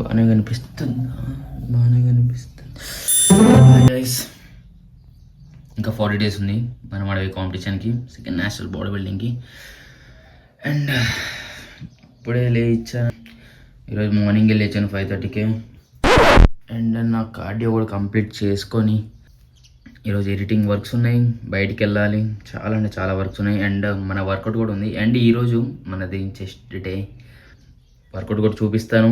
బాగానే కనిపిస్తుంది. గైస్ ఇంకా 40 days ఉంది మనం ఆడే కాంపిటీషన్కి, సెకండ్ నేషనల్ బాడీ బిల్డింగ్కి. అండ్ ఇప్పుడే లేచాను, ఈరోజు మార్నింగే లేచాను 5:30కే. అండ్ నా కార్డియో కూడా కంప్లీట్ చేసుకొని ఈరోజు ఎడిటింగ్ వర్క్స్ ఉన్నాయి, బయటికి వెళ్ళాలి, చాలా అంటే చాలా వర్క్స్ ఉన్నాయి. అండ్ మన వర్కౌట్ కూడా ఉంది. అండ్ ఈరోజు మనది చెస్ట్ డే, వర్కౌట్ కూడా చూపిస్తాను.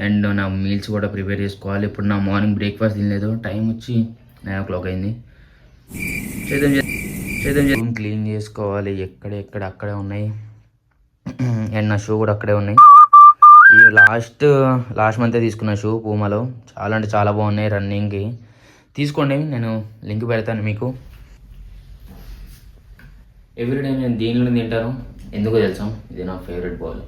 అండ్ నా మీల్స్ కూడా ప్రిపేర్ చేసుకోవాలి. ఇప్పుడు నా మార్నింగ్ బ్రేక్ఫాస్ట్ తినలేదు, టైం వచ్చి 9 o'clock అయింది. రూమ్ క్లీన్ చేసుకోవాలి, ఎక్కడెక్కడ అక్కడే ఉన్నాయి. అండ్ నా షూ కూడా అక్కడే ఉన్నాయి. ఈ లాస్ట్ మంతే తీసుకున్న షూ పూమాలో, చాలా అంటే చాలా బాగున్నాయి రన్నింగ్కి. తీసుకోండి, నేను లింక్ పెడతాను మీకు. ఎవ్రీడే నేను దీనిలో తింటాను, ఎందుకో తెలుసా, ఇది నా ఫేవరెట్ బాల్.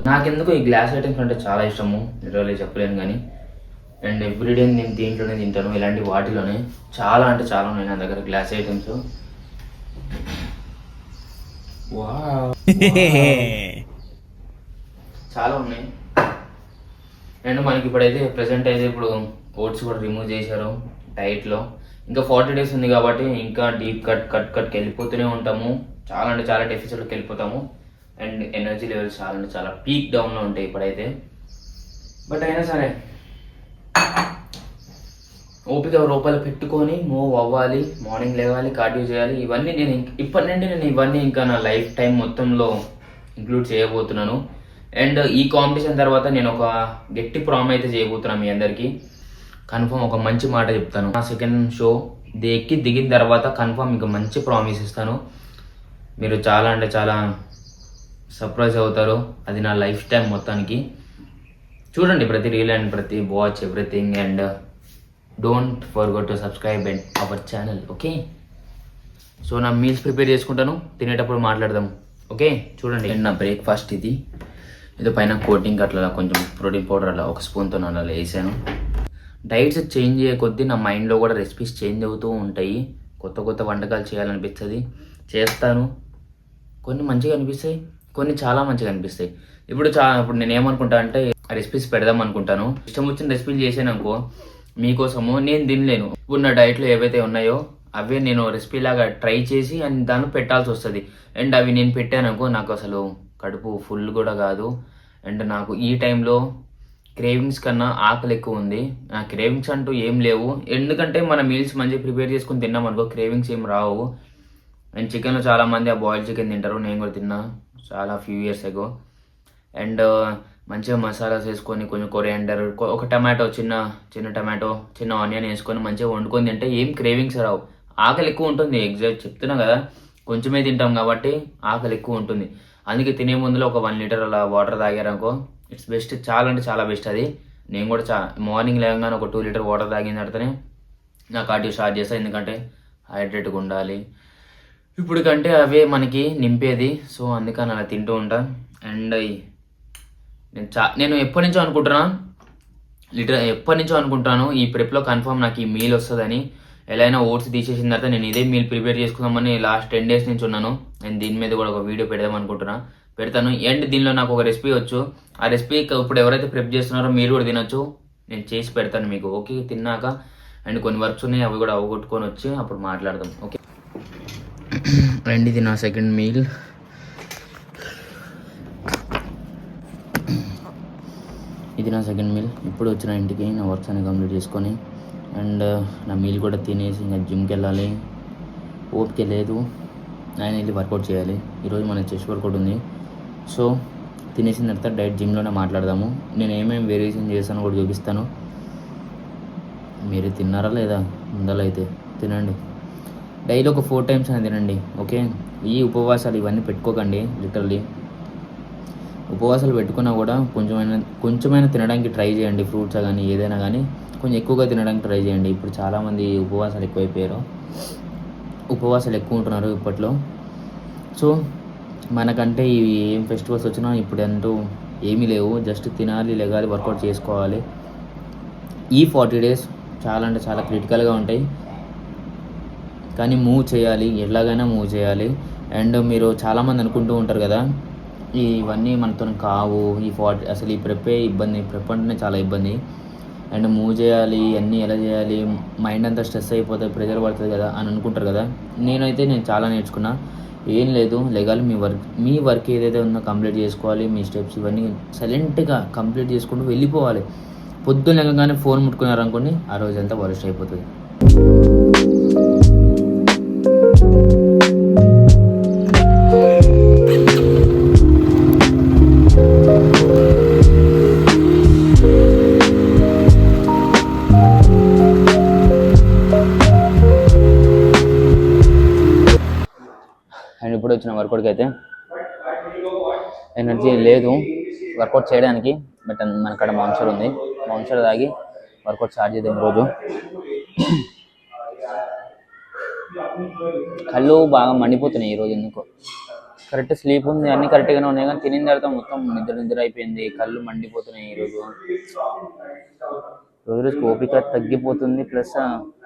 నాకెందుకు ఈ గ్లాస్ ఐటమ్స్ అంటే చాలా ఇష్టము, లిటరల్లీ చెప్పలేను కానీ. అండ్ ఎవ్రీడే నేను దీంట్లోనే తింటాను, ఇలాంటి వాటిలోనే. చాలా అంటే చాలా ఉన్నాయి నా దగ్గర గ్లాస్ ఐటమ్స్. చాలా ఉన్నాయి. అండ్ మనకి ఇప్పుడైతే ప్రెసెంట్ అయితే ఇప్పుడు ఓట్స్ కూడా రిమూవ్ చేశారు డైట్లో. ఇంకా 40 days ఉంది కాబట్టి ఇంకా డీప్ కట్కి వెళ్ళిపోతూనే ఉంటాము. చాలా అంటే చాలా డెఫిసిట్లోకి వెళ్ళిపోతాము. అండ్ ఎనర్జీ లెవెల్స్ చాలా అంటే చాలా పీక్ డౌన్లో ఉంటాయి ఇప్పుడైతే. బట్ అయినా సరే ఓపిక రూపాయలు పెట్టుకొని మూవ్ అవ్వాలి, మార్నింగ్ లేవాలి, కార్డియో చేయాలి. ఇవన్నీ నేను ఇప్పటి నుండి ఇవన్నీ ఇంకా నా లైఫ్ టైం మొత్తంలో ఇంక్లూడ్ చేయబోతున్నాను. అండ్ ఈ కాంపిటీషన్ తర్వాత నేను ఒక గట్టి ప్రామ్ అయితే చేయబోతున్నాను మీ అందరికీ. కన్ఫర్మ్ ఒక మంచి మాట చెప్తాను. నా సెకండ్ షో ఎక్కి దిగిన తర్వాత కన్ఫర్మ్ మీకు మంచి ప్రామిస్ ఇస్తాను. మీరు చాలా అంటే చాలా సర్ప్రైజ్ అవుతారు. అది నా లైఫ్ టైం మొత్తానికి. చూడండి ప్రతి రీల్ అండ్ ప్రతి watch everything. And don't forget to subscribe and our channel, okay? So నా మీల్స్ ప్రిపేర్ చేసుకుంటాను, తినేటప్పుడు మాట్లాడదాం, ఓకే? చూడండి. అండ్ నా బ్రేక్ఫాస్ట్ ఇది. ఇది పైన కోటింగ్ అట్లా కొంచెం ప్రోటీన్ పౌడర్ అలా ఒక స్పూన్తో అలా వేసాను. డైట్స్ చేంజ్ అయ్యే కొద్దీ నా మైండ్లో కూడా రెసిపీస్ చేంజ్ అవుతూ ఉంటాయి. కొత్త వంటకాలు చేయాలనిపిస్తుంది, చేస్తాను. కొన్ని మంచిగా అనిపిస్తాయి, కొన్ని చాలా మంచిగా అనిపిస్తాయి. ఇప్పుడు నేను ఏమనుకుంటా అంటే రెసిపీస్ పెడదాం అనుకుంటాను. ఇష్టం వచ్చిన రెసిపీలు చేసాను అనుకో మీకోసము, నేను తినలేను. ఇప్పుడు నా డైట్లో ఏవైతే ఉన్నాయో అవే నేను రెసిపీ లాగా ట్రై చేసి అండ్ దాన్ని పెట్టాల్సి వస్తుంది. అండ్ అవి నేను పెట్టాను అనుకో నాకు అసలు కడుపు ఫుల్ కూడా కాదు. అండ్ నాకు ఈ టైంలో క్రేవింగ్స్ కన్నా ఆకలి ఎక్కువ ఉంది. నా క్రేవింగ్స్ అంటూ ఏం లేవు, ఎందుకంటే మన మీల్స్ మంచిగా ప్రిపేర్ చేసుకుని తిన్నాం అనుకో క్రేవింగ్స్ ఏం రావు. అండ్ చికెన్లో చాలామంది ఆ బాయిల్డ్ చికెన్ తింటారు, నేను కూడా తిన్నా చాలా ఫ్యూ ఇయర్స్ ఎగో. అండ్ మంచిగా మసాలాస్ వేసుకొని కొంచెం కొరియాండర్, ఒక టమాటో, చిన్న టమాటో, చిన్న ఆనియన్ వేసుకొని మంచిగా వండుకొని తింటే ఏం క్రేవింగ్స్ రావు. ఆకలి ఎక్కువ ఉంటుంది, ఎగ్జాక్ట్ చెప్తున్నా కదా, కొంచెమే తింటాం కాబట్టి ఆకలి ఎక్కువ ఉంటుంది. అందుకే తినే ముందులో ఒక 1 liter అలా వాటర్ తాగారనుకో ఇట్స్ బెస్ట్, చాలా అంటే చాలా బెస్ట్ అది. నేను కూడా మార్నింగ్ లేవగానే ఒక 2 liter వాటర్ తాగిన తర్వాతనే నా కార్డియో స్టార్ట్ చేస్తాను, ఎందుకంటే హైడ్రేట్గా ఉండాలి. ఇప్పుడు కంటే అవే మనకి నింపేది, సో అందుకని అలా తింటూ ఉంటా. అండ్ నేను ఎప్పటి నుంచో అనుకుంటాను ఈ ప్రెప్లో కన్ఫర్మ్ నాకు ఈ మీల్ వస్తుందని. ఎలా అయినా ఓట్స్ తీసేసిన తర్వాత నేను ఇదే మీల్ ప్రిపేర్ చేసుకుందామని లాస్ట్ 10 days నుంచి ఉన్నాను. నేను దీని మీద కూడా ఒక వీడియో పెడతాను. అండ్ దీనిలో నాకు ఒక రెసిపీ వచ్చు, ఆ రెసిపీ ఇప్పుడు ఎవరైతే ప్రిప్ చేస్తున్నారో మీరు కూడా తినొచ్చు, నేను చేసి పెడతాను మీకు, ఓకే? తిన్నాక. అండ్ కొన్ని వర్క్స్ ఉన్నాయి, అవి కూడా అవగొట్టుకొని వచ్చి అప్పుడు మాట్లాడదాం, ఓకే? అండ్ ఇది నా సెకండ్ మీల్. ఇప్పుడు వచ్చిన ఇంటికి నా వర్క్స్ అన్ని కంప్లీట్ చేసుకొని అండ్ నా మీల్ కూడా తినేసి ఇంకా జిమ్కి వెళ్ళాలి. ఓపిక లేదు, ఆయన వెళ్ళి వర్కౌట్ చేయాలి. ఈరోజు మన చెస్ట్ వర్కౌట్ ఉంది. సో తినేసిన తర్వాత డైరెక్ట్ జిమ్లోనే మాట్లాడదాము. నేను ఏమేమి వేరియేషన్ చేస్తానో కూడా చూపిస్తాను. మీరు తిన్నారా లేదా? ముందర అయితే తినండి. డైలీ ఒక 4 times అయినా తినండి, ఓకే? ఈ ఉపవాసాలు ఇవన్నీ పెట్టుకోకండి. లిటరల్లీ ఉపవాసాలు పెట్టుకున్నా కూడా కొంచెమైనా తినడానికి ట్రై చేయండి. ఫ్రూట్స్ కానీ ఏదైనా కానీ కొంచెం ఎక్కువగా తినడానికి ట్రై చేయండి. ఇప్పుడు చాలామంది ఉపవాసాలు ఎక్కువైపోయారు, ఉపవాసాలు ఎక్కువ ఉంటున్నారు ఇప్పట్లో. సో మనకంటే ఇవి ఏం ఫెస్టివల్స్ వచ్చినా ఇప్పుడు అంటూ ఏమీ లేవు, జస్ట్ తినాలి, లెగాలి, వర్కౌట్ చేసుకోవాలి. ఈ 40 days చాలా అంటే చాలా క్రిటికల్గా ఉంటాయి, కానీ మూవ్ చేయాలి, ఎలాగైనా మూవ్ చేయాలి. అండ్ మీరు చాలామంది అనుకుంటూ ఉంటారు కదా, ఇవన్నీ మనతో కావు. ఈ అసలు ఈ ప్రెప్పే ఇబ్బంది. ప్రెప్ అంటేనే చాలా ఇబ్బంది. అండ్ మూవ్ చేయాలి, అన్నీ ఎలా చేయాలి, మైండ్ అంతా స్ట్రెస్ అయిపోతుంది, ప్రెజర్ పడుతుంది కదా అని అనుకుంటారు కదా. నేను చాలా నేర్చుకున్నా. ఏం లేదు, లెగాలి మీ వర్క్ ఏదైతే ఉందో కంప్లీట్ చేసుకోవాలి. మీ స్టెప్స్ ఇవన్నీ సైలెంట్గా కంప్లీట్ చేసుకుంటూ వెళ్ళిపోవాలి. పొద్దున్న లేకగానే ఫోన్ ముట్టుకున్నారు అనుకోండి, ఆ రోజంతా వరస్ట్ అయిపోతుంది. అండ్ ఇప్పుడు వచ్చిన వర్కౌట్కి అయితే ఎనర్జీ లేదు వర్కౌట్ చేయడానికి. బట్ మనకాడ మౌన్సర్ ఉంది, మౌన్సర్ తాగి వర్కౌట్ స్టార్ట్ చేద్దాం ఈరోజు. కళ్ళు బాగా మండిపోతున్నాయి ఈరోజు ఎందుకో. కరెక్ట్ స్లీప్ ఉంది, అన్నీ కరెక్ట్గానే ఉన్నాయి, కానీ తినిన తర్వాత మొత్తం నిద్ర అయిపోయింది. కళ్ళు మండిపోతున్నాయి ఈరోజు. రోజుకి ఓపిక తగ్గిపోతుంది, ప్లస్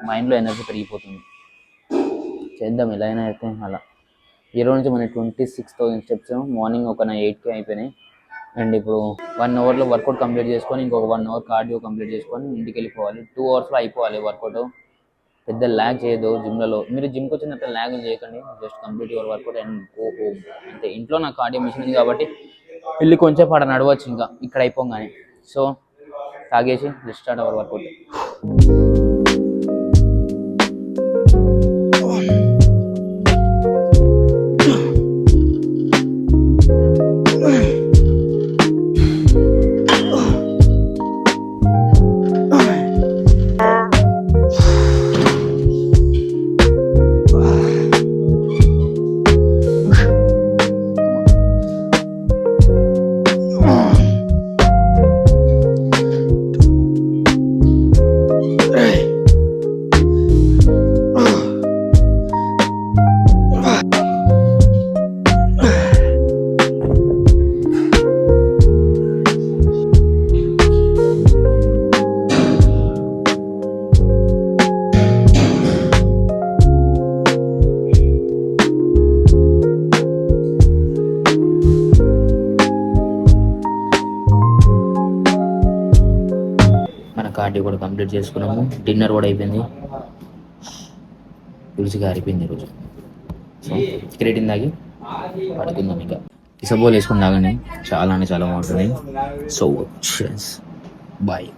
మైండ్లో ఎనర్జీ పెరిగిపోతుంది. చేద్దాం ఎలా అయినా అయితే అలా. ఈరోజు నుంచి మన 26,000 స్టెప్స్ మార్నింగ్ ఒక 8కి అయిపోయినాయి. అండ్ ఇప్పుడు 1 అవర్లో వర్కౌట్ కంప్లీట్ చేసుకొని ఇంకొక 1 అవర్ కార్డియో కంప్లీట్ చేసుకొని ఇంటికి వెళ్ళిపోవాలి. 2 అవర్స్లో అయిపోవాలి వర్కౌట్. పెద్ద ల్యాగ్ చేయదు జిమ్లలో. మీరు జిమ్కి వచ్చినట్టు ల్యాగ్ చేయకండి, just complete your workout and go home అంతే. ఇంట్లో నాకు కార్డియో మిషన్ ఉంది కాబట్టి వెళ్ళి కొంచెం పాట నడవచ్చు ఇంకా ఇక్కడ అయిపోగానే. సో తాగేసి స్టార్ట్ అవర్ వర్కౌట్. కార్డియో కూడా కంప్లీట్ చేసుకున్నాము. డిన్నర్ కూడా అయిపోయింది, రుచిగా ఆరిపోయింది ఈరోజు. సో క్రియేటిన్ తాగి పడుకుందాం. ఇంకా ఇసబోల్ వేసుకుని తాగండి, చాలా అంటే చాలా బాగుంటుంది. So bye.